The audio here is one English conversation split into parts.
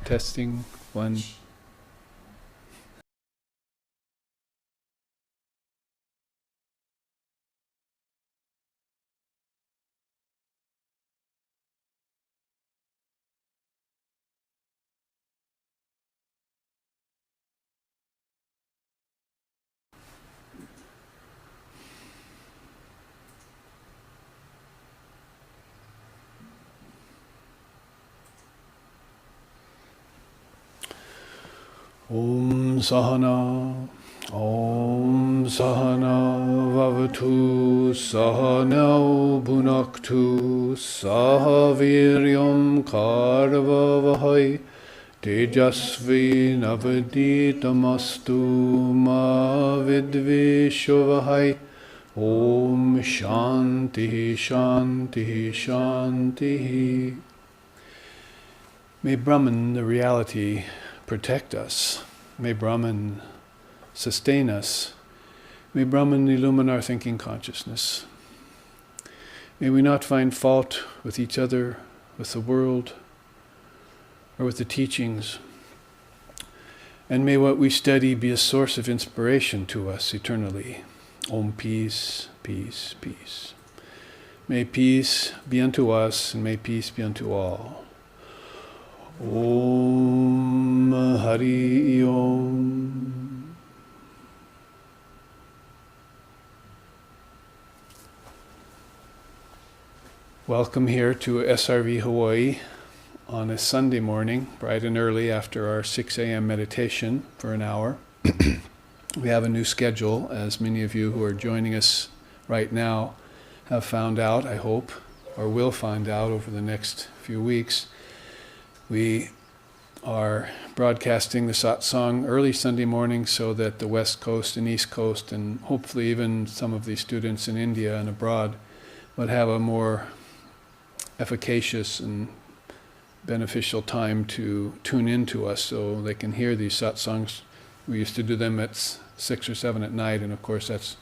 Testing, one. Om Sahana, Om Sahana Vavatu, Sahana Bhunaktu, Sahaviryam Karvavahai, Tejasvi Navaditamastu Ma Vidvishavahai. Om Shanti Shanti Shanti. May Brahman, the reality, protect us. May Brahman sustain us. May Brahman illumine our thinking consciousness. May we not find fault with each other, with the world, or with the teachings. And may what we study be a source of inspiration to us eternally. Om peace, peace, peace. May peace be unto us, and may peace be unto all. Om Hari Om. Welcome here to SRV Hawaii on a Sunday morning, bright and early after our 6 a.m. meditation for an hour. We have a new schedule, as many of you who are joining us right now have found out, I hope, or will find out over the next few weeks. We are broadcasting the satsang early Sunday morning so that the West Coast and East Coast, and hopefully even some of these students in India and abroad, would have a more efficacious and beneficial time to tune in to us so they can hear these satsangs. We used to do them at 6 or 7 at night, and of course that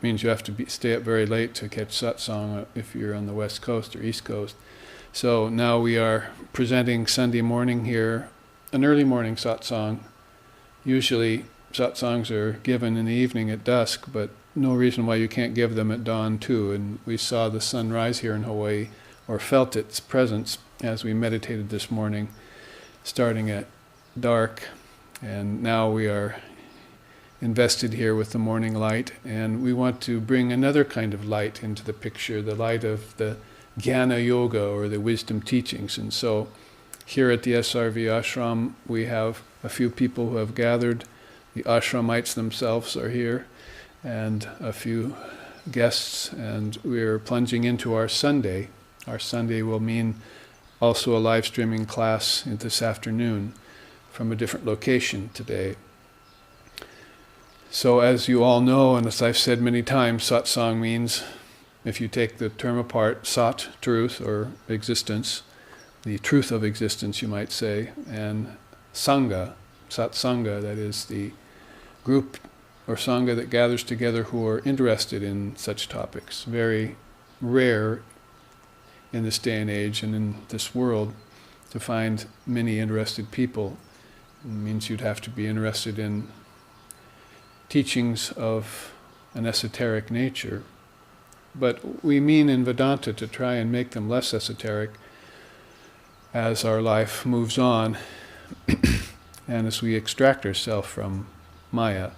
means you have to stay up very late to catch satsang if you're on the West Coast or East Coast. So now we are presenting Sunday morning here, an early morning satsang. Usually satsangs are given in the evening at dusk, but no reason why you can't give them at dawn too. And we saw the sun rise here in Hawaii, or felt its presence as we meditated this morning, starting at dark. And now we are invested here with the morning light, and we want to bring another kind of light into the picture, the light of the Jnana Yoga, or the wisdom teachings. And so here at the SRV ashram, we have a few people who have gathered. The ashramites themselves are here, and a few guests, and we're plunging into our Sunday. Our Sunday will mean also a live streaming class this afternoon from a different location today. So as you all know, and as I've said many times, satsang means, if you take the term apart, sat, truth, or existence, the truth of existence, you might say, and sangha, satsanga, that is the group or sangha that gathers together who are interested in such topics. Very rare in this day and age and in this world to find many interested people. It means you'd have to be interested in teachings of an esoteric nature. But we mean in Vedanta to try and make them less esoteric as our life moves on and as we extract ourselves from Maya,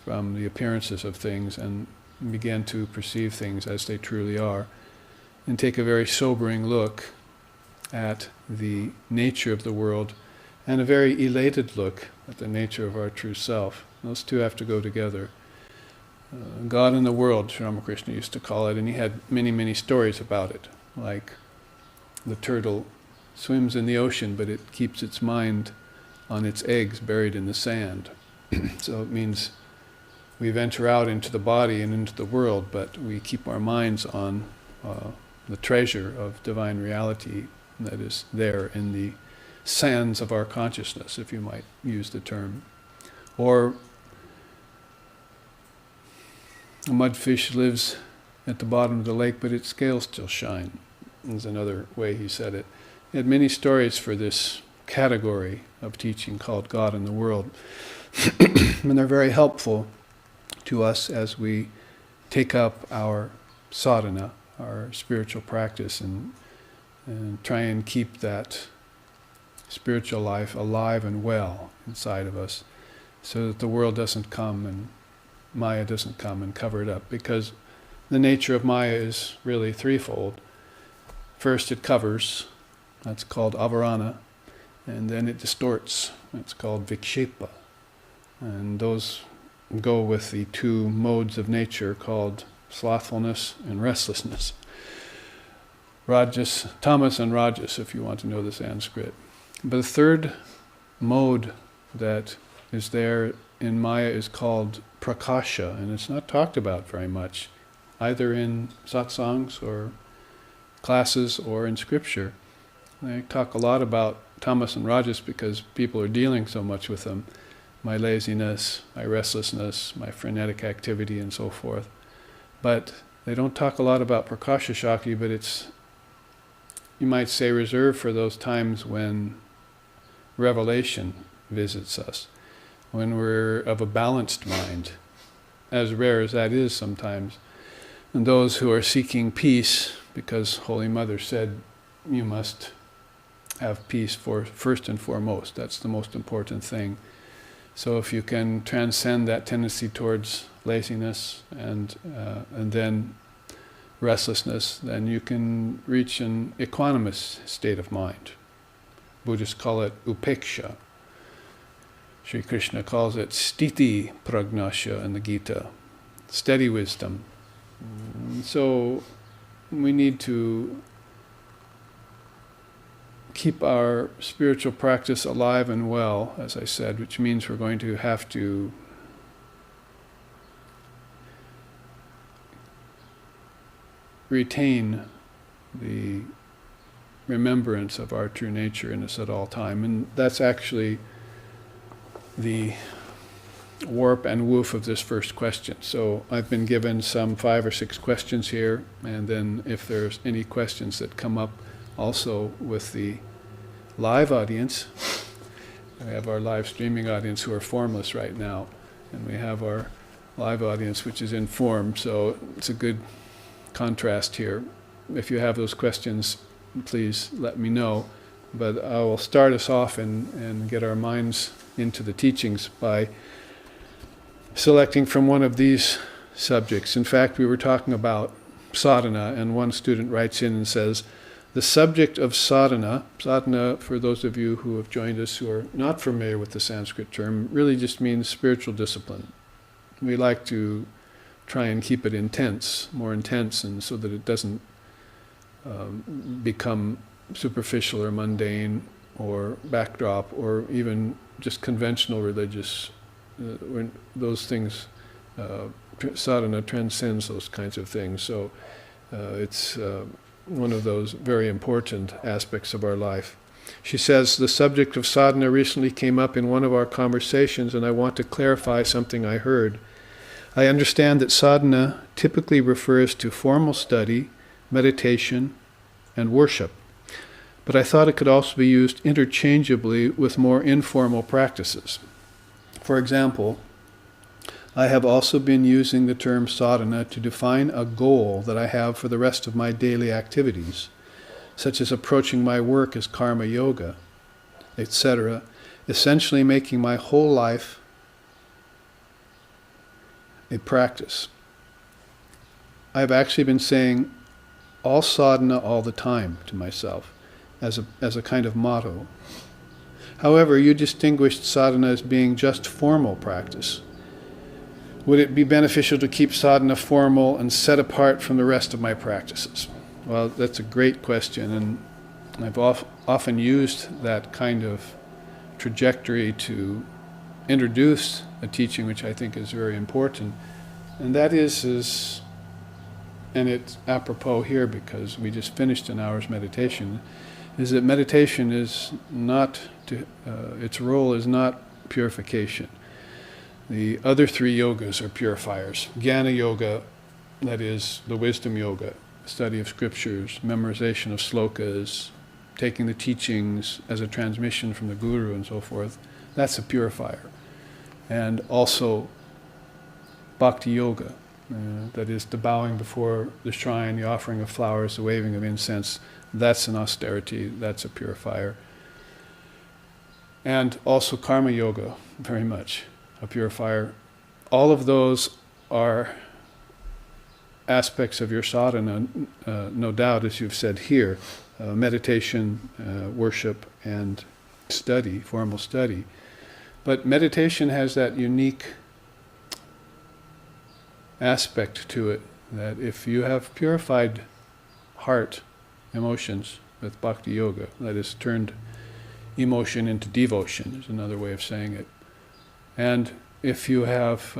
from the appearances of things, and begin to perceive things as they truly are, and take a very sobering look at the nature of the world, and a very elated look at the nature of our true self. Those two have to go together. God in the world, Sri Ramakrishna used to call it, and he had many, many stories about it, like the turtle swims in the ocean, but it keeps its mind on its eggs buried in the sand. So it means we venture out into the body and into the world, but we keep our minds on the treasure of divine reality that is there in the sands of our consciousness, if you might use the term. Or a mudfish lives at the bottom of the lake, but its scales still shine. Is another way he said it. He had many stories for this category of teaching called God and the World. And they're very helpful to us as we take up our sadhana, our spiritual practice, and try and keep that spiritual life alive and well inside of us, so that the world doesn't come and Maya doesn't come and cover it up. Because the nature of Maya is really threefold. First, it covers, that's called avarana, and then it distorts, that's called vikshepa. And those go with the two modes of nature called slothfulness and restlessness. Rajas, tamas and rajas, if you want to know the Sanskrit. But the third mode that is there in Maya is called prakasha, and it's not talked about very much, either in satsangs or classes or in scripture. They talk a lot about tamas and rajas because people are dealing so much with them. My laziness, my restlessness, my frenetic activity, and so forth. But they don't talk a lot about prakasha shakti, but it's, you might say, reserved for those times when revelation visits us, when we're of a balanced mind, as rare as that is sometimes. And those who are seeking peace, because Holy Mother said, you must have peace first and foremost. That's the most important thing. So if you can transcend that tendency towards laziness and then restlessness, then you can reach an equanimous state of mind. Buddhists call it upeksha. Sri Krishna calls it stiti pragnasya in the Gita, steady wisdom. So we need to keep our spiritual practice alive and well, as I said, which means we're going to have to retain the remembrance of our true nature in us at all time. And that's actually the warp and woof of this first question. So I've been given some 5 or 6 questions here, and then if there's any questions that come up also with the live audience, we have our live streaming audience who are formless right now, and we have our live audience which is informed, so it's a good contrast here. If you have those questions, please let me know. But I will start us off and get our minds into the teachings by selecting from one of these subjects. In fact, we were talking about sadhana, and one student writes in and says, the subject of sadhana, for those of you who have joined us who are not familiar with the Sanskrit term, really just means spiritual discipline. We like to try and keep it intense, more intense, and so that it doesn't become superficial or mundane or backdrop or even just conventional religious. When those things, sadhana transcends those kinds of things. So it's one of those very important aspects of our life. She says, the subject of sadhana recently came up in one of our conversations, and I want to clarify something I heard. I understand that sadhana typically refers to formal study, meditation, and worship. But I thought it could also be used interchangeably with more informal practices. For example, I have also been using the term sadhana to define a goal that I have for the rest of my daily activities, such as approaching my work as karma yoga, etc., essentially making my whole life a practice. I have actually been saying all sadhana all the time to myself as a kind of motto. However, you distinguished sadhana as being just formal practice. Would it be beneficial to keep sadhana formal and set apart from the rest of my practices? Well, that's a great question, and I've often used that kind of trajectory to introduce a teaching which I think is very important, and that is and it's apropos here because we just finished an hour's meditation, is that meditation is not, its role is not purification. The other 3 yogas are purifiers. Jnana yoga, that is the wisdom yoga, study of scriptures, memorization of slokas, taking the teachings as a transmission from the Guru and so forth, that's a purifier. And also bhakti yoga, that is the bowing before the shrine, the offering of flowers, the waving of incense, that's an austerity, that's a purifier. And also karma yoga, very much a purifier. All of those are aspects of your sadhana, no doubt, as you've said here, meditation, worship, and study, formal study. But meditation has that unique aspect to it, that if you have purified heart, emotions, with bhakti yoga, that is turned emotion into devotion, is another way of saying it. And if you have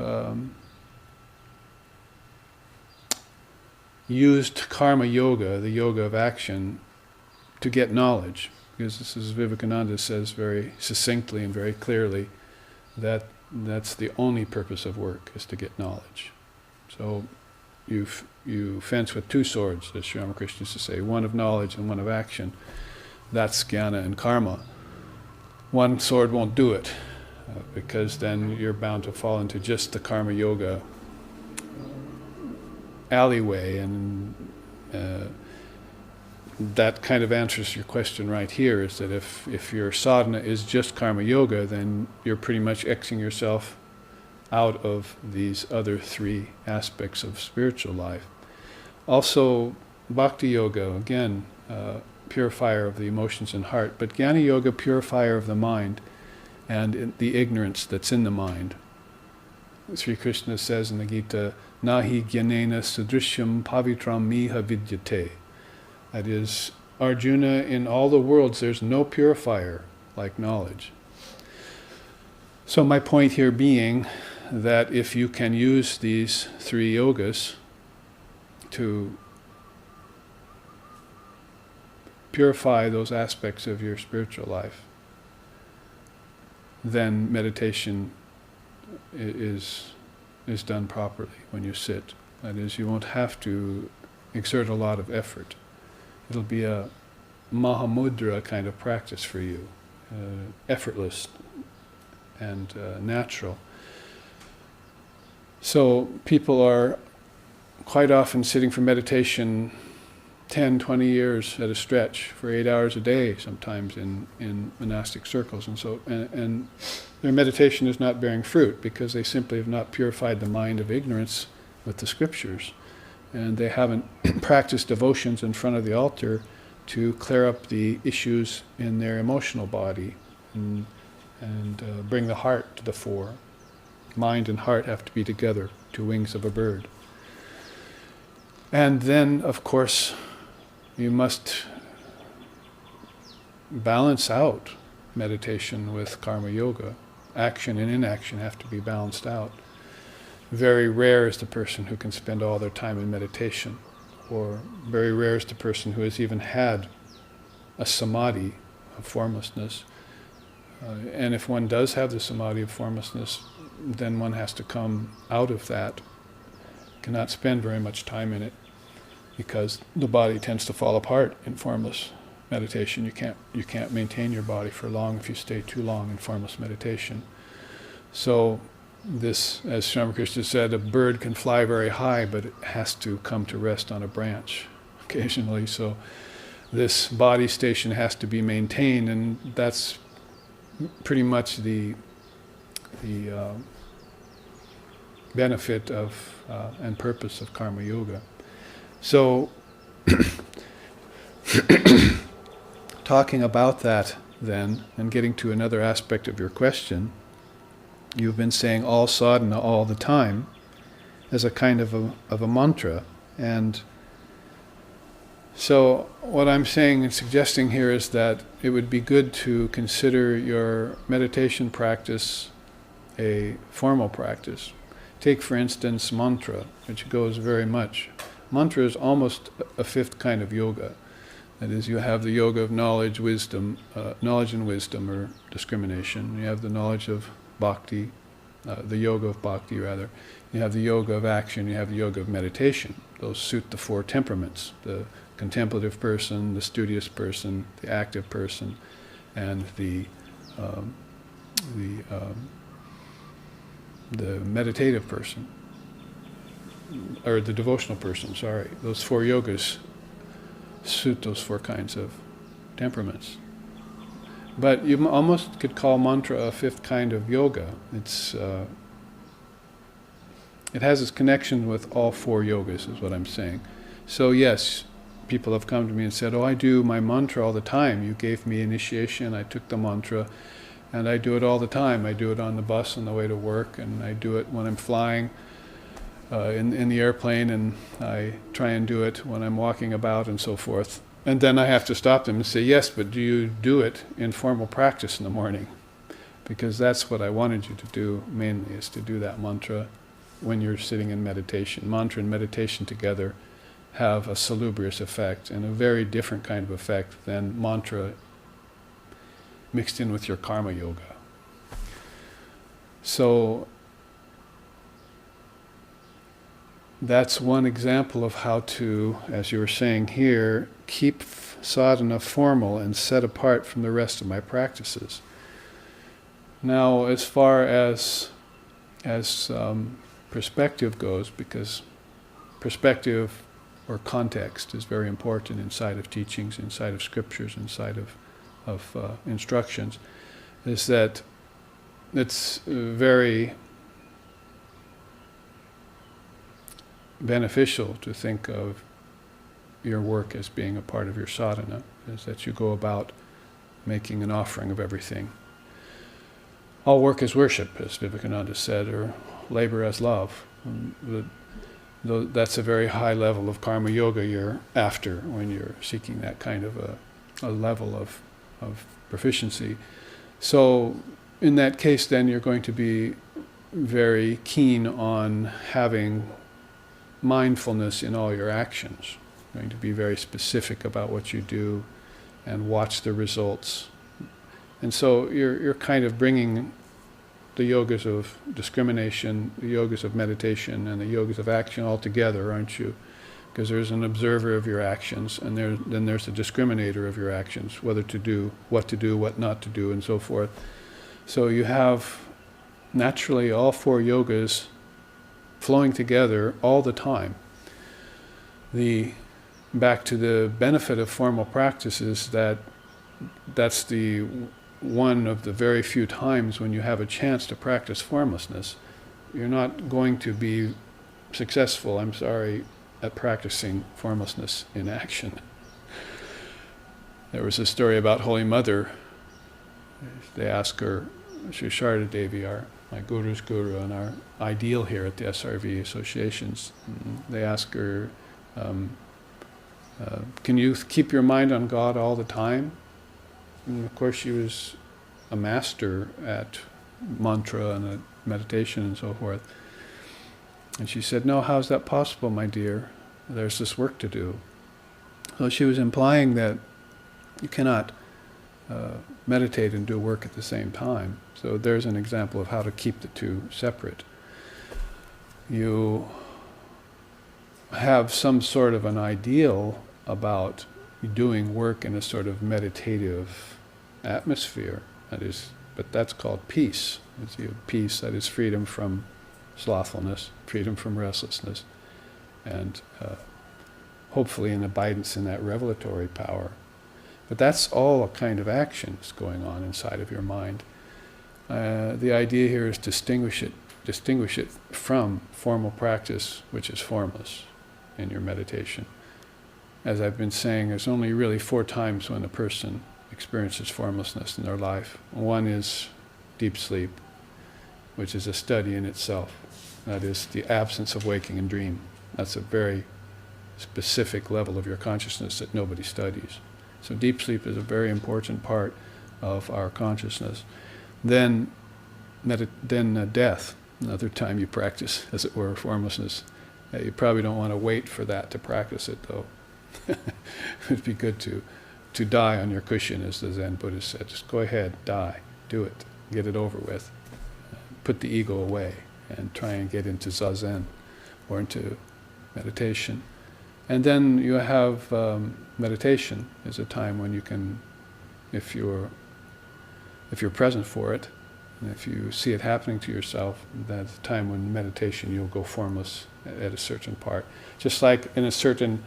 used karma yoga, the yoga of action, to get knowledge, because this is Vivekananda says very succinctly and very clearly that that's the only purpose of work, is to get knowledge. So you fence with two swords, as Sri Ramakrishna used to say, one of knowledge and one of action. That's jnana and karma. One sword won't do it, because then you're bound to fall into just the karma yoga alleyway, and that kind of answers your question right here, is that if your sadhana is just karma yoga, then you're pretty much Xing yourself out of these other three aspects of spiritual life. Also, bhakti yoga, again, purifier of the emotions and heart, but jnana yoga, purifier of the mind and the ignorance that's in the mind. Sri Krishna says in the Gita, Nahi jnanena sudrishyam pavitram miha vidyate. That is, Arjuna, in all the worlds there's no purifier like knowledge. So my point here being that if you can use these three yogas to purify those aspects of your spiritual life, then meditation is done properly when you sit. That is, you won't have to exert a lot of effort. It'll be a Mahamudra kind of practice for you, effortless and natural. So people are quite often sitting for meditation 10, 20 years at a stretch for 8 hours a day, sometimes in monastic circles, and their meditation is not bearing fruit because they simply have not purified the mind of ignorance with the scriptures, and they haven't practiced devotions in front of the altar to clear up the issues in their emotional body and bring the heart to the fore. Mind and heart have to be together, two wings of a bird. And then, of course, you must balance out meditation with karma yoga. Action and inaction have to be balanced out. Very rare is the person who can spend all their time in meditation, or very rare is the person who has even had a samadhi of formlessness. And if one does have the samadhi of formlessness, then one has to come out of that. Cannot spend very much time in it, because the body tends to fall apart in formless meditation. You can't maintain your body for long if you stay too long in formless meditation. So this, as Sri Ramakrishna said, a bird can fly very high, but it has to come to rest on a branch occasionally. So this body station has to be maintained, and that's pretty much the benefit of and purpose of karma yoga. So, talking about that then, and getting to another aspect of your question, you've been saying all sadhana all the time as a kind of a mantra. And so what I'm saying and suggesting here is that it would be good to consider your meditation practice a formal practice. Take, for instance, mantra, which goes very much. Mantra is almost a fifth kind of yoga. That is, you have the yoga of knowledge, wisdom, knowledge and wisdom, or discrimination. You have the knowledge of bhakti, the yoga of bhakti rather. You have the yoga of action, you have the yoga of meditation. Those suit the four temperaments, the contemplative person, the studious person, the active person, and the meditative person, or the devotional person, sorry. Those 4 yogas suit those 4 kinds of temperaments. But you almost could call mantra a 5th kind of yoga. It has its connection with all 4 yogas, is what I'm saying. So yes, people have come to me and said, oh, I do my mantra all the time. You gave me initiation, I took the mantra, and I do it all the time. I do it on the bus on the way to work, and I do it when I'm flying in the airplane, and I try and do it when I'm walking about and so forth. And then I have to stop them and say, yes, but do you do it in formal practice in the morning? Because that's what I wanted you to do mainly, is to do that mantra when you're sitting in meditation. Mantra and meditation together have a salubrious effect, and a very different kind of effect than mantra mixed in with your karma yoga. So that's one example of how to, as you were saying here, keep sadhana formal and set apart from the rest of my practices. Now, as far as perspective goes, because perspective or context is very important inside of teachings, inside of scriptures, inside of instructions, is that it's very beneficial to think of your work as being a part of your sadhana, is that you go about making an offering of everything. All work is worship, as Vivekananda said, or labor as love. That's a very high level of karma yoga you're after when you're seeking that kind of a level of proficiency. So in that case, then you're going to be very keen on having mindfulness in all your actions. You're going to be very specific about what you do and watch the results. And so you're kind of bringing the yogas of discrimination, the yogas of meditation, and the yogas of action all together, aren't you? Because there's an observer of your actions, and then there's a discriminator of your actions, whether to do, what not to do, and so forth. So you have naturally all 4 yogas flowing together all the time. Back to the benefit of formal practice is that's the one of the very few times when you have a chance to practice formlessness. You're not going to be successful, I'm sorry, at practicing formlessness in action. There was a story about Holy Mother. They asked her, Sri Sharda Devi, my guru's guru and our ideal here at the SRV associations, they asked her, can you keep your mind on God all the time? And of course she was a master at mantra and meditation and so forth. And she said, no, how's that possible, my dear? There's this work to do. So she was implying that you cannot meditate and do work at the same time. So there's an example of how to keep the two separate. You have some sort of an ideal about doing work in a sort of meditative atmosphere, but that's called peace. It's peace, that is freedom from slothfulness, freedom from restlessness, and hopefully an abidance in that revelatory power. But that's all a kind of action that's going on inside of your mind. The idea here is distinguish it from formal practice, which is formless in your meditation. As I've been saying, there's only really 4 times when a person experiences formlessness in their life. One is deep sleep, which is a study in itself. That is the absence of waking and dream. That's a very specific level of your consciousness that nobody studies. So deep sleep is a very important part of our consciousness. Then death, another time you practice, as it were, formlessness. You probably don't want to wait for that to practice it, though. It would be good to die on your cushion, as the Zen Buddhist said. Just go ahead, die, do it, get it over with. Put the ego away and try and get into zazen or into meditation. And then you have meditation is a time when you can, if you're present for it, and if you see it happening to yourself, that's a time when meditation you'll go formless at a certain part. Just like in a certain,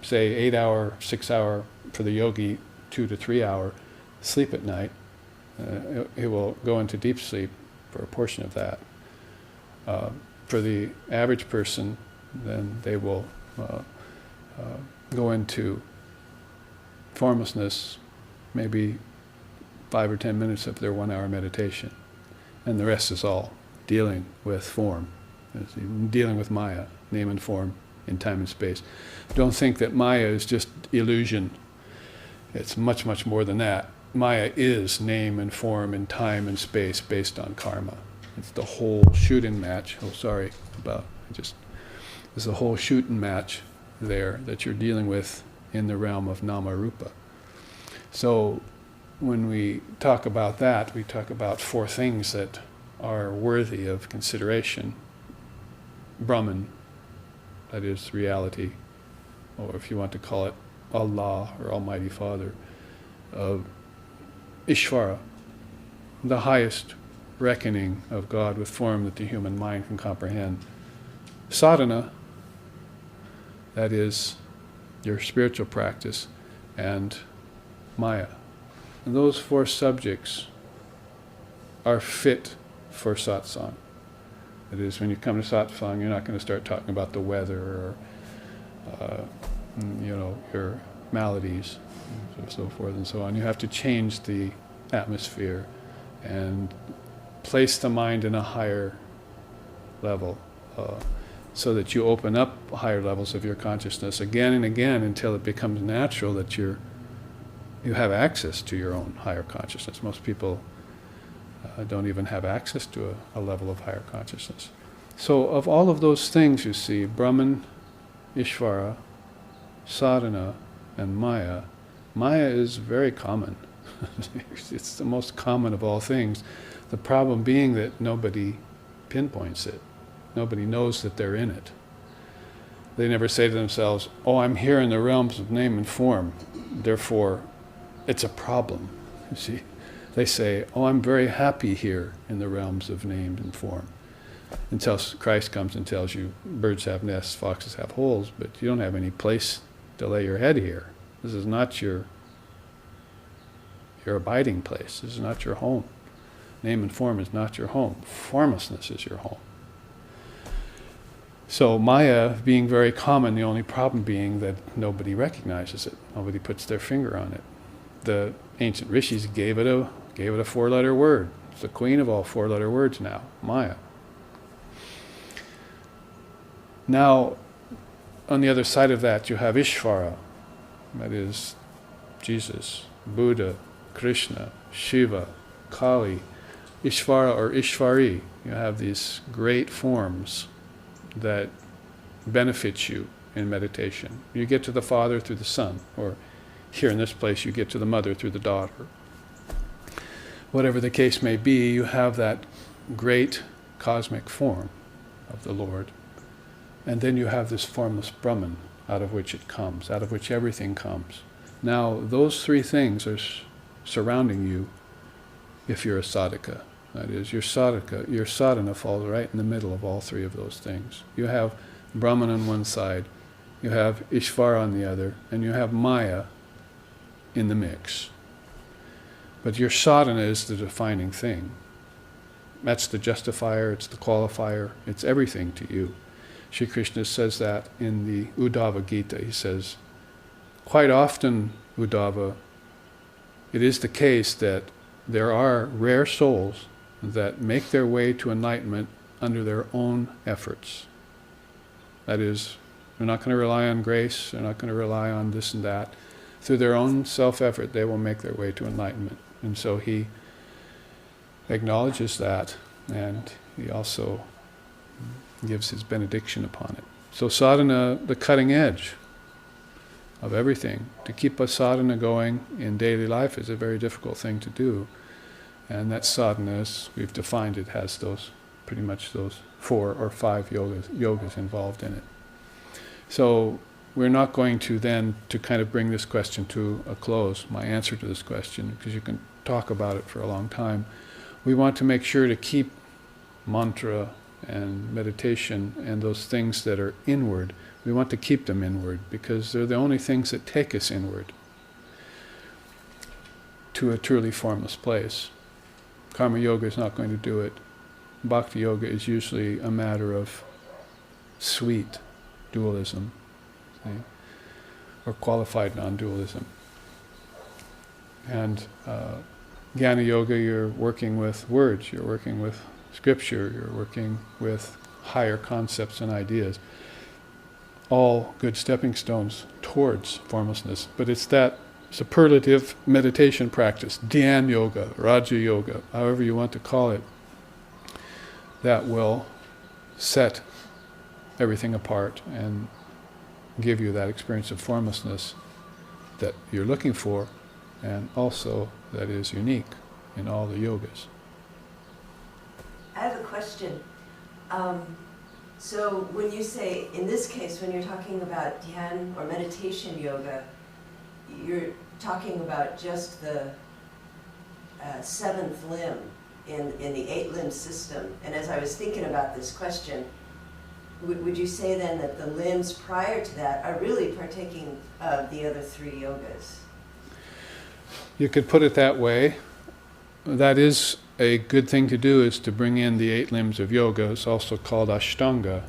say, 8 hour, 6 hour, for the yogi, 2 to 3 hour sleep at night, he will go into deep sleep for a portion of that. For the average person, then they will go into formlessness, maybe 5 or 10 minutes of their 1 hour meditation. And the rest is all dealing with form, it's dealing with Maya, name and form, in time and space. Don't think that Maya is just illusion. It's much, much more than that. Maya is name and form in time and space based on karma. It's the whole shooting match. There's a whole shooting match there that you're dealing with in the realm of nama rupa. So when we talk about that, we talk about 4 things that are worthy of consideration. Brahman, that is reality, or if you want to call it Allah or Almighty Father. Ishvara, the highest reckoning of God with form that the human mind can comprehend. Sadhana, that is your spiritual practice, and Maya. And those 4 subjects are fit for satsang. That is, when you come to satsang, you're not going to start talking about the weather or, your maladies and so forth and so on. You have to change the atmosphere and place the mind in a higher level so that you open up higher levels of your consciousness again and again until it becomes natural that you have access to your own higher consciousness. Most people don't even have access to a level of higher consciousness. So of all of those things you see, Brahman, Ishvara, sadhana, and Maya, Maya is very common. It's the most common of all things. The problem being that nobody pinpoints it. Nobody knows that they're in it. They never say to themselves, oh, I'm here in the realms of name and form, therefore it's a problem. You see, they say, oh, I'm very happy here in the realms of name and form. Until Christ comes and tells you, birds have nests, foxes have holes, but you don't have any place to lay your head here. This is not your abiding place. This is not your home. Name and form is not your home. Formlessness is your home. So Maya being very common, the only problem being that nobody recognizes it. Nobody puts their finger on it. The ancient rishis gave it a 4-letter word. It's the queen of all 4-letter words now, Maya. Now, on the other side of that, you have Ishvara, that is Jesus, Buddha, Krishna, Shiva, Kali, Ishvara or Ishvari. You have these great forms that benefit you in meditation. You get to the Father through the Son, or here in this place you get to the Mother through the daughter. Whatever the case may be, you have that great cosmic form of the Lord. And then you have this formless Brahman out of which it comes, out of which everything comes. Now, those 3 things are surrounding you if you're a sadhaka. That is, your sadhana falls right in the middle of all 3 of those things. You have Brahman on one side, you have Ishvara on the other, and you have Maya in the mix. But your sadhana is the defining thing. That's the justifier, it's the qualifier, it's everything to you. Sri Krishna says that in the Uddhava Gita. He says, quite often, Uddhava, it is the case that there are rare souls that make their way to enlightenment under their own efforts. That is, they're not going to rely on grace, they're not going to rely on this and that. Through their own self-effort, they will make their way to enlightenment. And so he acknowledges that, and he also gives his benediction upon it. So sadhana, the cutting edge of everything. To keep a sadhana going in daily life is a very difficult thing to do. And that sadhana, as we've defined it, has pretty much those 4 or 5 yogas involved in it. So we're not going to then, to kind of bring this question to a close, my answer to this question, because you can talk about it for a long time, we want to make sure to keep mantra and meditation and those things that are inward, we want to keep them inward, because they're the only things that take us inward to a truly formless place. Karma yoga is not going to do it. Bhakti yoga is usually a matter of sweet dualism, see? Or qualified non-dualism. And Jnana yoga, you're working with words, you're working with scripture, you're working with higher concepts and ideas. All good stepping stones towards formlessness. But it's that superlative meditation practice, Dhyan yoga, Raja yoga, however you want to call it, that will set everything apart and give you that experience of formlessness that you're looking for, and also that is unique in all the yogas. I have a question. So when you say, in this case, when you're talking about dhyan or meditation yoga, you're talking about just the seventh limb in the eight-limb system. And as I was thinking about this question, would you say then that the limbs prior to that are really partaking of the other three yogas? You could put it that way. That is a good thing to do, is to bring in the eight limbs of yoga. It's also called Ashtanga,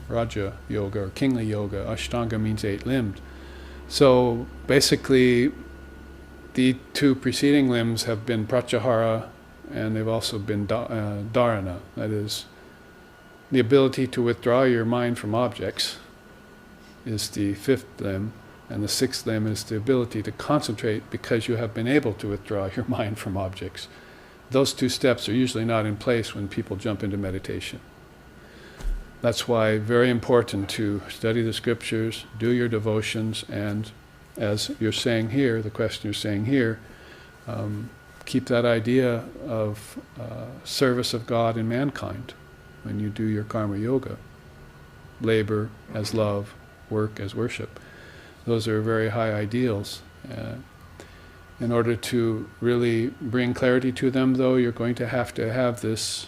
Raja yoga, or kingly yoga. Ashtanga means eight-limbed. So basically, the two preceding limbs have been pratyahara, and they've also been dharana. That is, the ability to withdraw your mind from objects is the fifth limb, and the sixth limb is the ability to concentrate because you have been able to withdraw your mind from objects. Those two steps are usually not in place when people jump into meditation. That's why very important to study the scriptures, do your devotions, and as you're saying here, the question you're saying here, keep that idea of service of God and mankind when you do your karma yoga. Labor as love, work as worship. Those are very high ideals. In order to really bring clarity to them, though, you're going to have this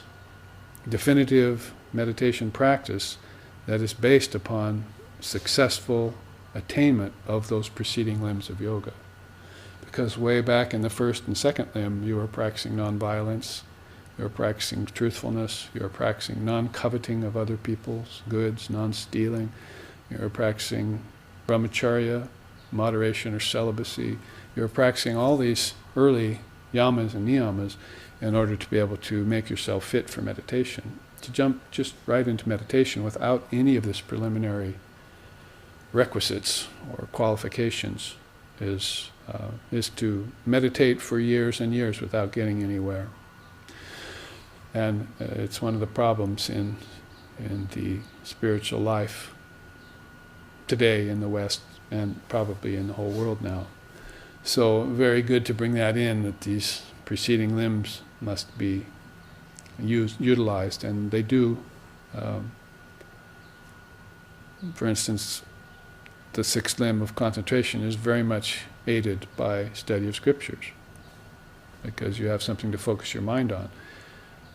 definitive meditation practice that is based upon successful attainment of those preceding limbs of yoga. Because way back in the first and second limb, you were practicing nonviolence, you were practicing truthfulness, you were practicing non-coveting of other people's goods, non-stealing, you were practicing brahmacharya, moderation or celibacy. You were practicing all these early yamas and niyamas in order to be able to make yourself fit for meditation. To jump just right into meditation without any of this preliminary requisites or qualifications is to meditate for years and years without getting anywhere. And it's one of the problems in the spiritual life today in the West, and probably in the whole world now. So very good to bring that in, that these preceding limbs must be utilized, and they do. For instance, the sixth limb of concentration is very much aided by study of scriptures, because you have something to focus your mind on.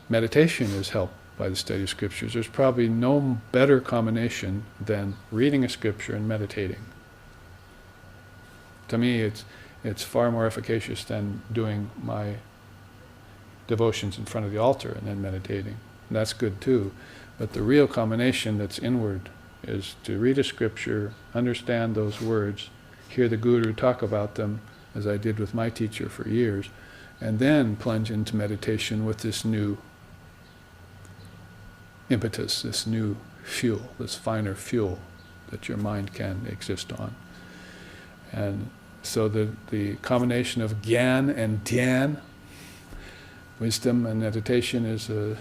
Meditation is helped by the study of scriptures. There's probably no better combination than reading a scripture and meditating. To me, it's far more efficacious than doing my devotions in front of the altar and then meditating. And that's good too. But the real combination that's inward is to read a scripture, understand those words, hear the guru talk about them, as I did with my teacher for years, and then plunge into meditation with this new impetus, this new fuel, this finer fuel that your mind can exist on. And so the combination of Gyan and Dhyan, wisdom and meditation, is a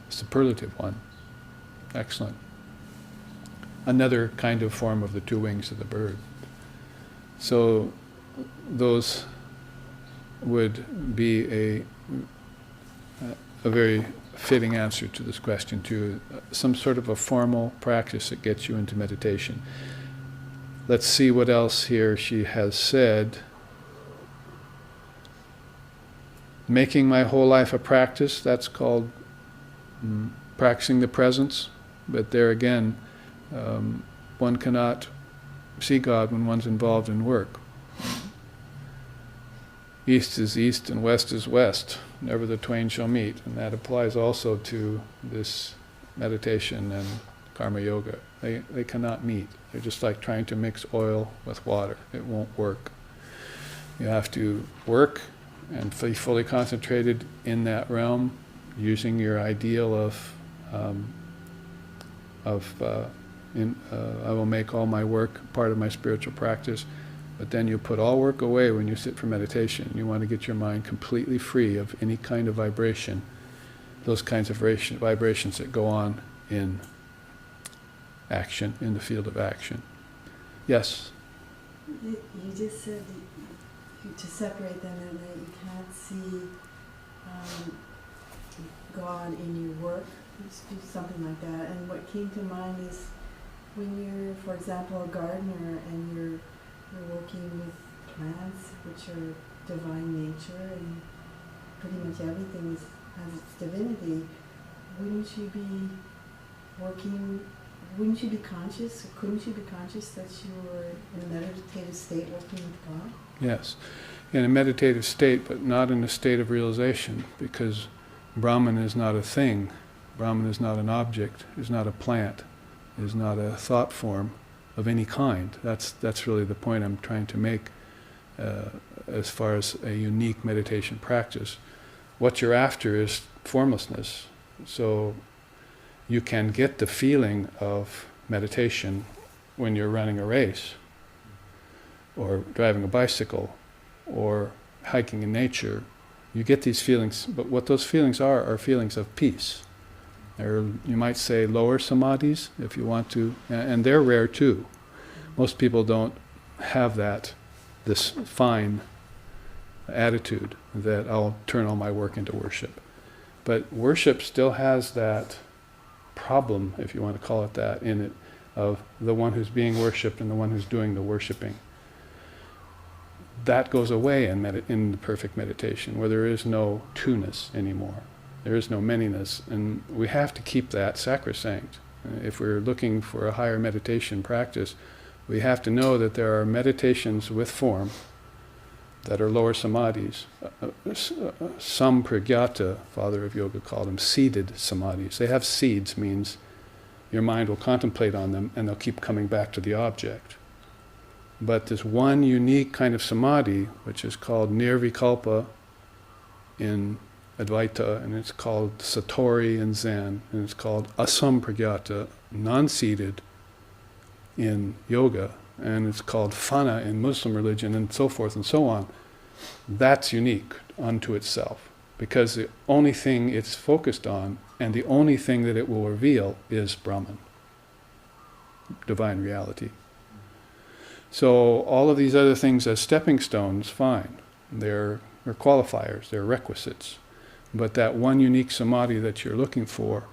superlative one. Excellent. Another kind of form of the two wings of the bird. So those would be a very fitting answer to this question too. Some sort of a formal practice that gets you into meditation. let's see what else here she has said. Making my whole life a practice, that's called practicing the presence. But there again, one cannot see God when one's involved in work. East is east and west is west. Never the twain shall meet. And that applies also to this meditation and karma yoga. They cannot meet. They're just like trying to mix oil with water. It won't work. You have to work and be fully concentrated in that realm, using your ideal of I will make all my work part of my spiritual practice. But then you put all work away when you sit for meditation. You want to get your mind completely free of any kind of vibration, those kinds of vibrations that go on in action, in the field of action. Yes? You just said to separate them and that you can't see God in your work. Just do something like that. And what came to mind is when you're, for example, a gardener and you're working with plants, which are divine nature, and pretty much everything has its divinity. Wouldn't you be conscious, or couldn't you be conscious that you were in a meditative state working with God? Yes, in a meditative state, but not in a state of realization, because Brahman is not a thing. Brahman is not an object, is not a plant, is not a thought form of any kind. That's really the point I'm trying to make as far as a unique meditation practice. What you're after is formlessness. So you can get the feeling of meditation when you're running a race, or driving a bicycle, or hiking in nature. You get these feelings, but what those feelings are feelings of peace. They're, you might say, lower samadhis, if you want to, and they're rare too. Most people don't have this fine attitude that I'll turn all my work into worship. But worship still has that problem, if you want to call it that, in it, of the one who's being worshipped and the one who's doing the worshiping. That goes away in the perfect meditation, where there is no two-ness anymore. There is no manyness, and we have to keep that sacrosanct. If we're looking for a higher meditation practice, we have to know that there are meditations with form that are lower samadhis. Some pragyata, father of yoga, called them seeded samadhis. They have seeds, means your mind will contemplate on them and they'll keep coming back to the object. But there's one unique kind of samadhi, which is called nirvikalpa in Advaita, and it's called satori in Zen, and it's called asampragyata, non-seated in yoga, and it's called fana in Muslim religion, and so forth and so on. That's unique unto itself, because the only thing it's focused on, and the only thing that it will reveal, is Brahman, divine reality. So all of these other things as stepping stones, fine. They're qualifiers, they're requisites. But that one unique samadhi that you're looking for,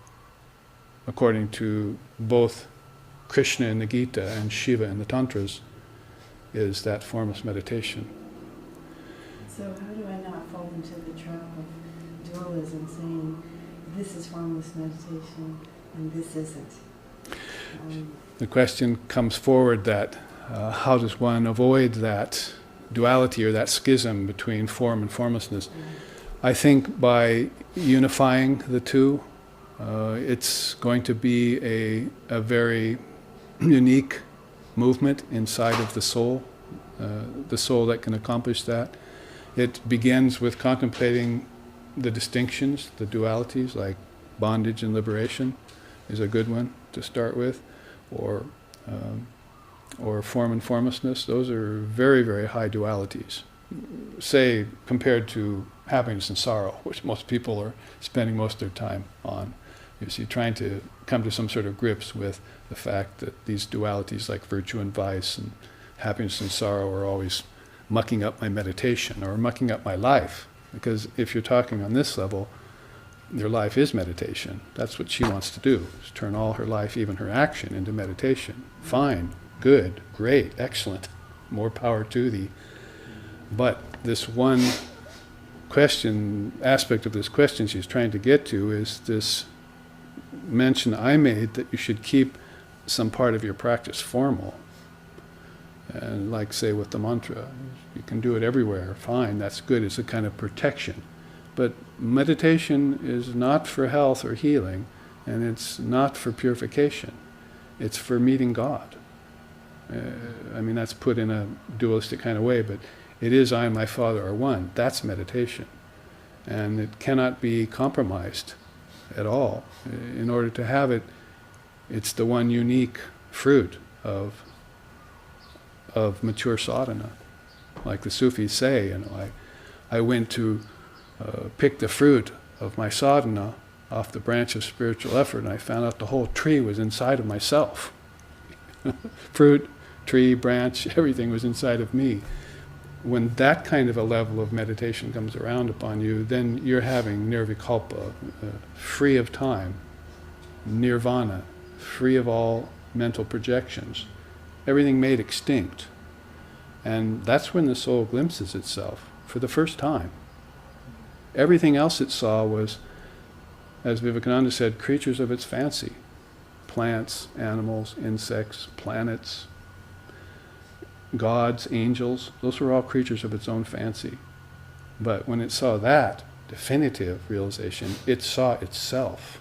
according to both Krishna in the Gita and Shiva in the Tantras, is that formless meditation. So how do I not fall into the trap of dualism, saying this is formless meditation and this isn't? The question comes forward that how does one avoid that duality or that schism between form and formlessness? I think by unifying the two, it's going to be a very unique movement inside of the soul that can accomplish that. It begins with contemplating the distinctions, the dualities, like bondage and liberation is a good one to start with, or form and formlessness. Those are very, very high dualities. Say, compared to happiness and sorrow, which most people are spending most of their time on. You see, trying to come to some sort of grips with the fact that these dualities like virtue and vice and happiness and sorrow are always mucking up my meditation or mucking up my life. Because if you're talking on this level, your life is meditation. That's what she wants to do, is turn all her life, even her action, into meditation. Fine. good, great, excellent, more power to thee. But this one aspect of this question she's trying to get to is this mention I made that you should keep some part of your practice formal. And like say with the mantra, you can do it everywhere, fine, that's good, it's a kind of protection. But meditation is not for health or healing, and it's not for purification. It's for meeting God. I mean, that's put in a dualistic kind of way, but it is I and my Father are one. That's meditation. And it cannot be compromised at all. In order to have it, it's the one unique fruit of mature sadhana. Like the Sufis say, I went to pick the fruit of my sadhana off the branch of spiritual effort, and I found out the whole tree was inside of myself. Fruit, tree, branch, everything was inside of me. When that kind of a level of meditation comes around upon you, then you're having nirvikalpa, free of time, nirvana, free of all mental projections, everything made extinct. And that's when the soul glimpses itself for the first time. Everything else it saw was, as Vivekananda said, creatures of its fancy. Plants, animals, insects, planets, gods, angels, those were all creatures of its own fancy. But when it saw that definitive realization, it saw itself,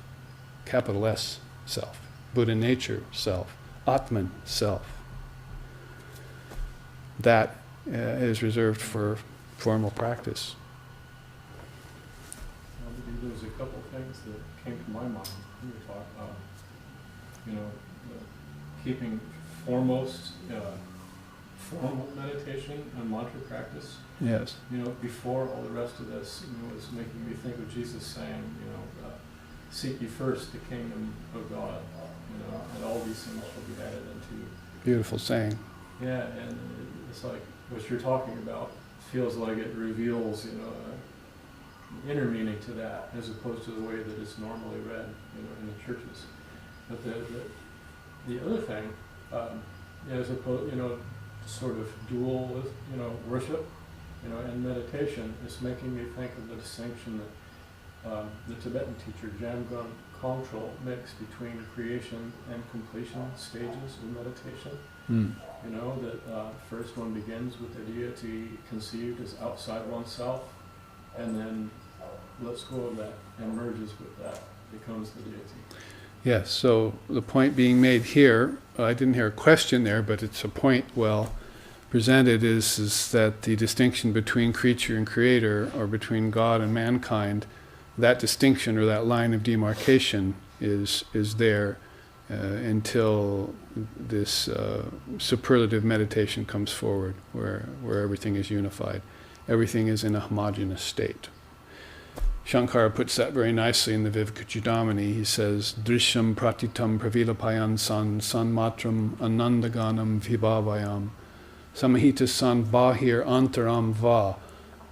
capital S, self, Buddha nature, self, Atman, self. That is reserved for formal practice. There's a couple of things that came to my mind when you were talking about, keeping foremost formal meditation and mantra practice. Yes. Before all the rest of this, was making me think of Jesus saying, seek ye first the kingdom of God, and all these things will be added unto you. Beautiful saying. Yeah, and it's like what you're talking about feels like it reveals, inner meaning to that, as opposed to the way that it's normally read, in the churches. But the other thing, as opposed, sort of dual with, worship, and meditation, is making me think of the distinction that the Tibetan teacher Jamgon Kongtrul makes between creation and completion stages of meditation. That first one begins with the deity conceived as outside oneself, and then lets go of that and merges with that, becomes the deity. Yes, so the point being made here, I didn't hear a question there, but it's a point well presented, is that the distinction between creature and creator, or between God and mankind, that distinction or that line of demarcation is there until this superlative meditation comes forward, where everything is unified. Everything is in a homogeneous state. Shankara puts that very nicely in the Vivekachudamani. He says, Drishyam pratitam pravilapayan san matram anandaganam vibhavayam samahita san bahir antaram va.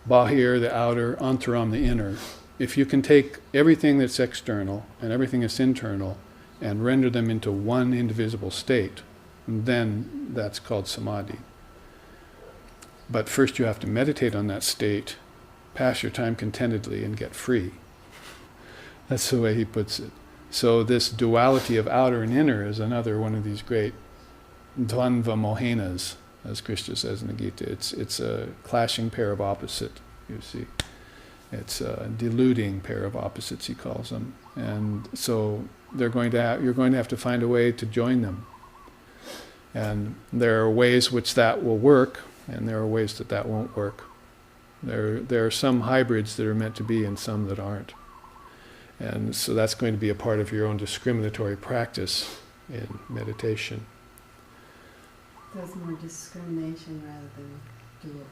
Bahir, the outer, antaram, the inner. If you can take everything that's external and everything that's internal and render them into one indivisible state, then that's called samadhi. But first you have to meditate on that state, pass your time contentedly, and get free. That's the way he puts it. So this duality of outer and inner is another one of these great dvandva mohenas, as Krishna says in the Gita. It's a clashing pair of opposites, you see. It's a deluding pair of opposites, he calls them. And so you're going to have to find a way to join them. And there are ways which that will work, and there are ways that won't work. There are some hybrids that are meant to be and some that aren't. And so that's going to be a part of your own discriminatory practice in meditation. There's more discrimination rather than dual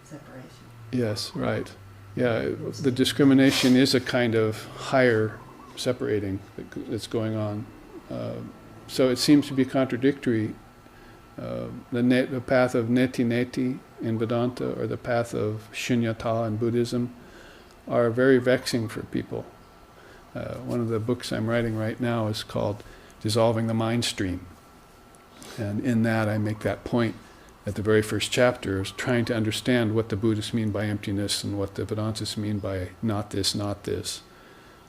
separation. Yes, right. Yeah, the discrimination is a kind of higher separating that's going on. So it seems to be contradictory. The path of neti in Vedanta or the path of shunyata in Buddhism are very vexing for people. One of the books I'm writing right now is called Dissolving the Mind Stream. And in that, I make that point at the very first chapter, is trying to understand what the Buddhists mean by emptiness and what the Vedantists mean by not this, not this.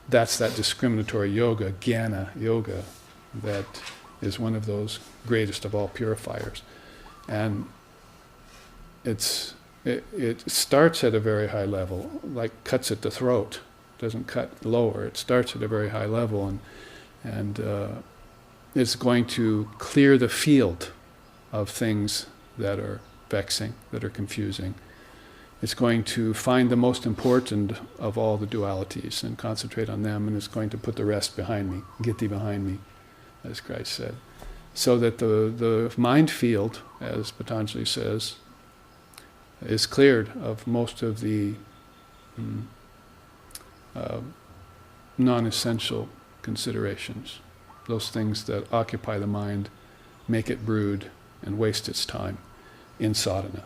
That's that discriminatory yoga, jnana yoga, that is one of those greatest of all purifiers. And it starts at a very high level, like cuts at the throat. It doesn't cut lower. It starts at a very high level, and it's going to clear the field of things that are vexing, that are confusing. It's going to find the most important of all the dualities and concentrate on them, and it's going to put the rest behind me, get thee behind me, as Christ said. So that the mind field, as Patanjali says, is cleared of most of the non-essential considerations, those things that occupy the mind, make it brood, and waste its time in sadhana,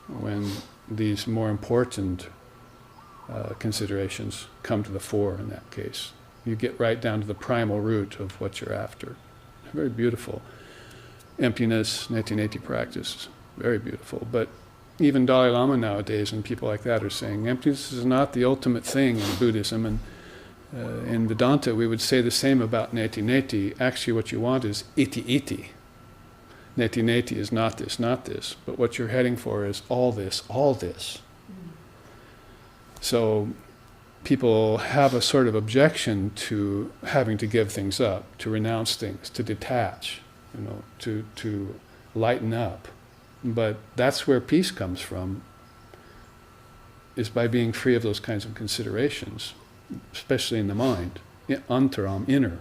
when these more important considerations come to the fore in that case. You get right down to the primal root of what you're after. Very beautiful. Emptiness, neti practice, very beautiful. But even Dalai Lama nowadays and people like that are saying emptiness is not the ultimate thing in Buddhism. And in Vedanta we would say the same about neti. Actually what you want is iti. Neti is not this, not this. But what you're heading for is all this, all this. So people have a sort of objection to having to give things up, to renounce things, to detach, to lighten up. But that's where peace comes from, is by being free of those kinds of considerations, especially in the mind. Antaram, inner.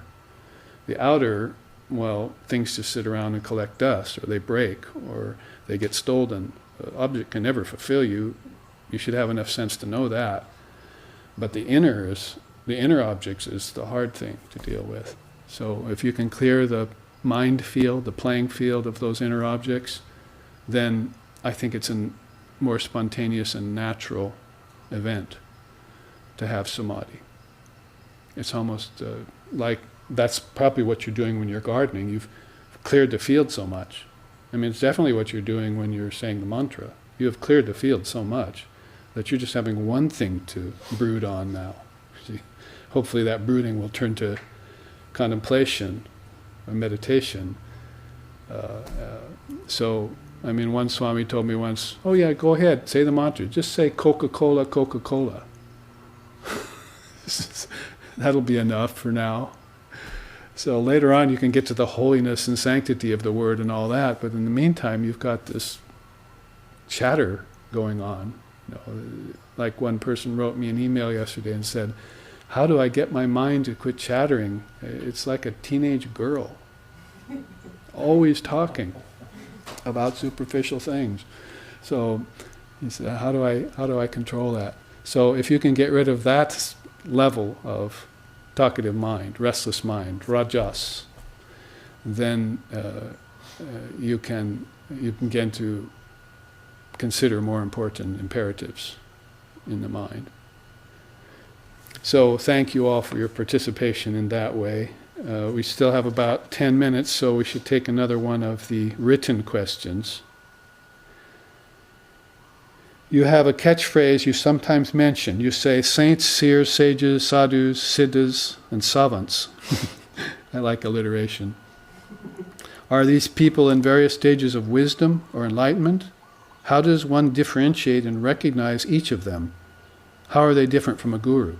The outer, well, things just sit around and collect dust, or they break, or they get stolen. The object can never fulfill you. You should have enough sense to know that. But the inner objects is the hard thing to deal with. So if you can clear the mind field, the playing field of those inner objects, then I think it's a more spontaneous and natural event to have samadhi. It's almost like that's probably what you're doing when you're gardening. You've cleared the field so much. I mean, it's definitely what you're doing when you're saying the mantra. You have cleared the field so much that you're just having one thing to brood on now. See? Hopefully that brooding will turn to contemplation or meditation. So, I mean, one Swami told me once, oh yeah, go ahead, say the mantra. Just say Coca-Cola, Coca-Cola. That'll be enough for now. So later on you can get to the holiness and sanctity of the word and all that, but in the meantime you've got this chatter going on. Like one person wrote me an email yesterday and said, how do I get my mind to quit chattering? It's like a teenage girl, always talking about superficial things. So he said, how do I control that? So if you can get rid of that level of talkative mind, restless mind, rajas, then you can begin to consider more important imperatives in the mind. So thank you all for your participation in that way. We still have about 10 minutes, so we should take another one of the written questions. You have a catchphrase you sometimes mention. You say saints, seers, sages, sadhus, siddhas, and savants. I like alliteration. Are these people in various stages of wisdom or enlightenment? How does one differentiate and recognize each of them? How are they different from a guru?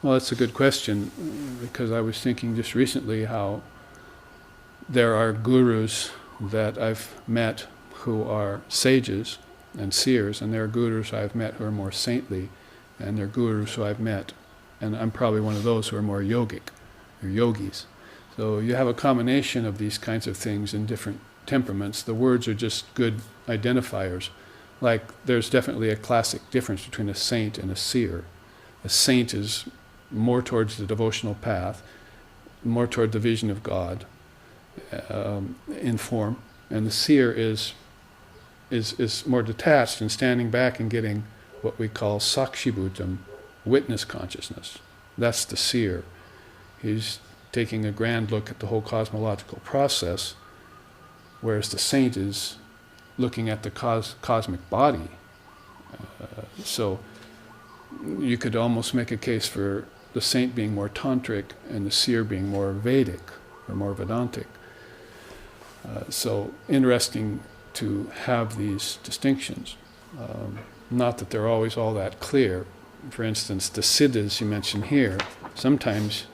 Well, that's a good question, because I was thinking just recently how there are gurus that I've met who are sages and seers, and there are gurus I've met who are more saintly, and there are gurus who I've met, and I'm probably one of those who are more yogic, or yogis. So you have a combination of these kinds of things in different temperaments. The words are just good identifiers. Like there's definitely a classic difference between a saint and a seer. A saint is more towards the devotional path, more toward the vision of God in form, and the seer is more detached and standing back and getting what we call sakshibhutam, witness consciousness. That's the seer. He's taking a grand look at the whole cosmological process whereas the saint is looking at the cosmic body. So you could almost make a case for the saint being more tantric and the seer being more Vedic or more Vedantic. So interesting to have these distinctions. Not that they're always all that clear. For instance, the siddhas you mentioned here, sometimes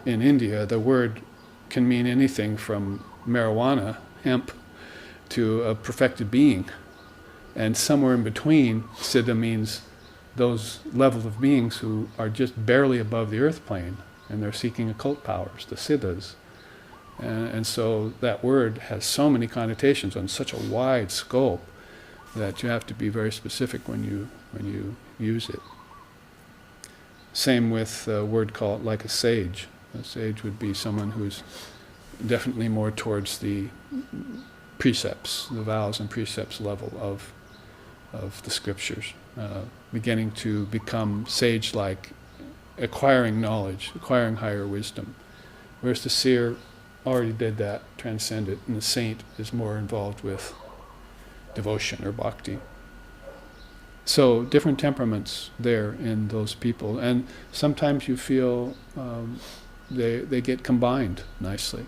in India the word can mean anything from marijuana, hemp, to a perfected being. And somewhere in between, siddha means those levels of beings who are just barely above the earth plane, and they're seeking occult powers, the siddhas. And so that word has so many connotations on such a wide scope that you have to be very specific when you use it. Same with a word called like a sage. A sage would be someone who's definitely more towards the precepts, the vows and precepts level of the scriptures, beginning to become sage-like, acquiring knowledge, acquiring higher wisdom. Whereas the seer already did that, transcended, and the saint is more involved with devotion or bhakti. So different temperaments there in those people, and sometimes you feel they get combined nicely.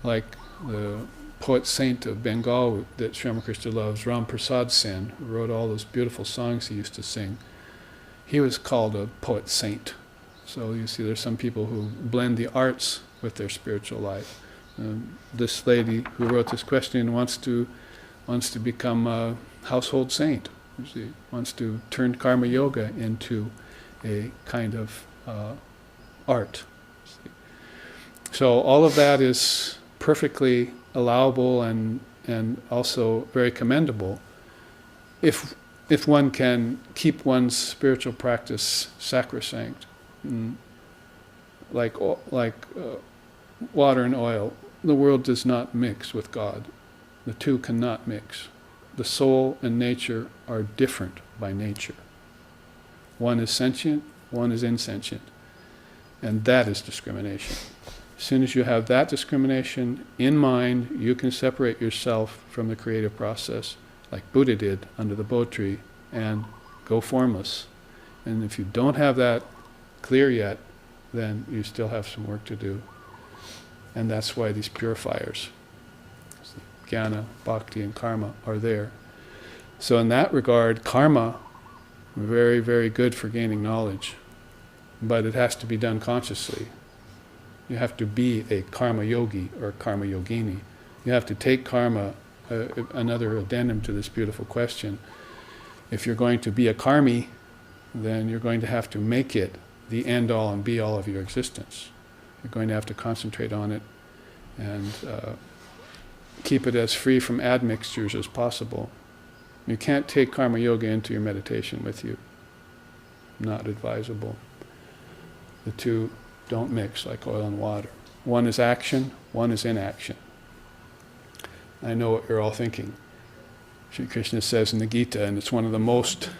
Like the poet saint of Bengal that Sri Ramakrishna loves, Ram Prasad Sen, who wrote all those beautiful songs he used to sing. He was called a poet saint. So you see there's some people who blend the arts with their spiritual life. This lady who wrote this question wants to become a household saint. She wants to turn karma yoga into a kind of art. So all of that is perfectly allowable and also very commendable if one can keep one's spiritual practice sacrosanct. Like water and oil, the world does not mix with God. The two cannot mix. The soul and nature are different by nature. One is sentient, one is insentient. And that is discrimination. As soon as you have that discrimination in mind, you can separate yourself from the creative process, like Buddha did under the Bo tree, and go formless. And if you don't have that clear yet, then you still have some work to do. And that's why these purifiers, jnana, bhakti, and karma, are there. So in that regard, karma, very, very good for gaining knowledge, but it has to be done consciously. You have to be a karma yogi or karma yogini. You have to take karma, another addendum to this beautiful question. If you're going to be a karmi, then you're going to have to make it the end-all and be-all of your existence. You're going to have to concentrate on it and keep it as free from admixtures as possible. You can't take karma yoga into your meditation with you. Not advisable. The two don't mix like oil and water. One is action, one is inaction. I know what you're all thinking. Sri Krishna says in the Gita, and it's one of the most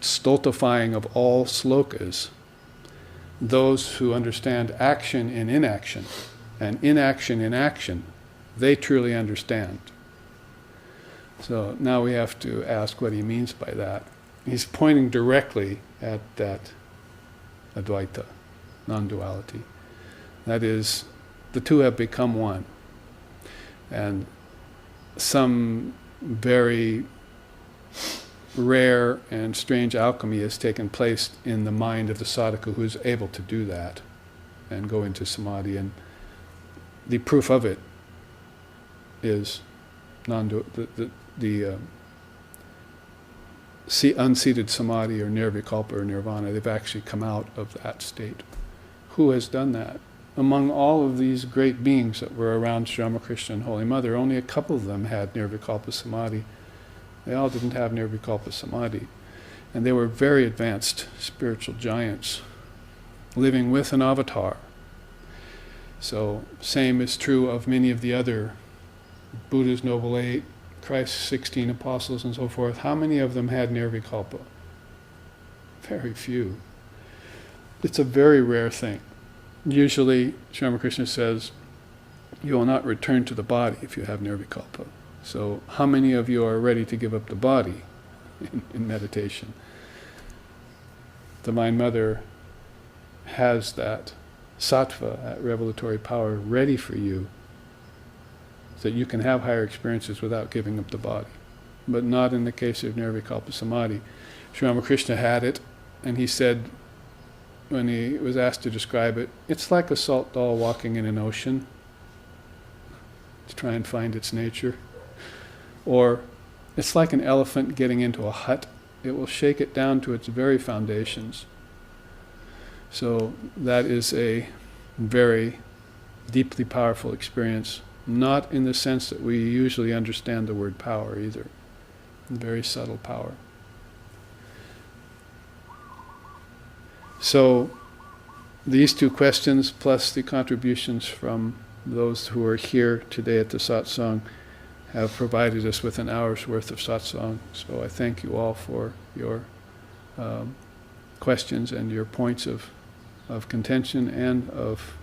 stultifying of all slokas, those who understand action in inaction and inaction in action, they truly understand. So now we have to ask what he means by that. He's pointing directly at that Advaita, non-duality. That is, the two have become one. And some very rare and strange alchemy has taken place in the mind of the sadhaka who is able to do that and go into samadhi. And the proof of it is unseated samadhi or nirvikalpa or nirvana. They've actually come out of that state. Who has done that? Among all of these great beings that were around Sri Ramakrishna and Holy Mother, only a couple of them had nirvikalpa samadhi. They all didn't have nirvikalpa samadhi. And they were very advanced spiritual giants, living with an avatar. So, same is true of many of the other Buddha's Noble Eight, Christ's 16 apostles and so forth. How many of them had nirvikalpa? Very few. It's a very rare thing. Usually, Sri Ramakrishna says, you will not return to the body if you have nirvikalpa. So how many of you are ready to give up the body in meditation? The Divine Mother has that sattva, that revelatory power, ready for you, so that you can have higher experiences without giving up the body. But not in the case of nirvikalpa samadhi. Sri Ramakrishna had it, and he said, when he was asked to describe it, it's like a salt doll walking in an ocean to try and find its nature. Or it's like an elephant getting into a hut. It will shake it down to its very foundations. So that is a very deeply powerful experience, not in the sense that we usually understand the word power either. Very subtle power. So these two questions, plus the contributions from those who are here today at the satsang, have provided us with an hour's worth of satsang. So I thank you all for your questions and your points of contention and of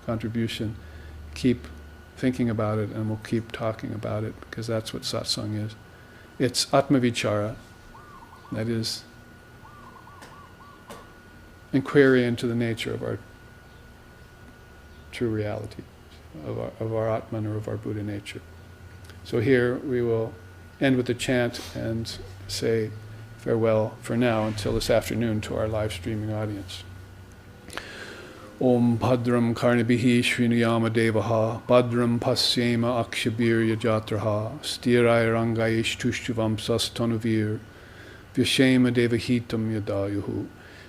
contribution. Keep thinking about it, and we'll keep talking about it, because that's what satsang is. It's atmavichara, that is inquiry into the nature of our true reality, of our Atman, or of our Buddha nature. So here we will end with a chant and say farewell for now until this afternoon to our live streaming audience. Om Bhadram Karnabhihi Srinuyama Devaha Bhadram Pasyema Akshabirya Jatraha Stirai Rangaish Tushtuvam Sastanuvir Vyashema Devahitam Yadayuhu.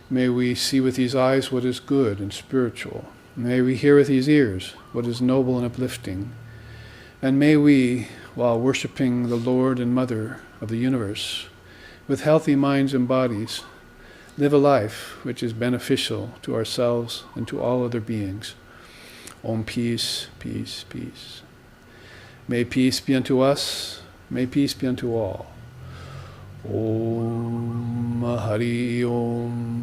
May we see with these eyes what is good and spiritual. May we hear with these ears what is noble and uplifting. And may we, while worshipping the Lord and Mother of the universe, with healthy minds and bodies, live a life which is beneficial to ourselves and to all other beings. Om peace, peace, peace. May peace be unto us, may peace be unto all. Om Hari Om.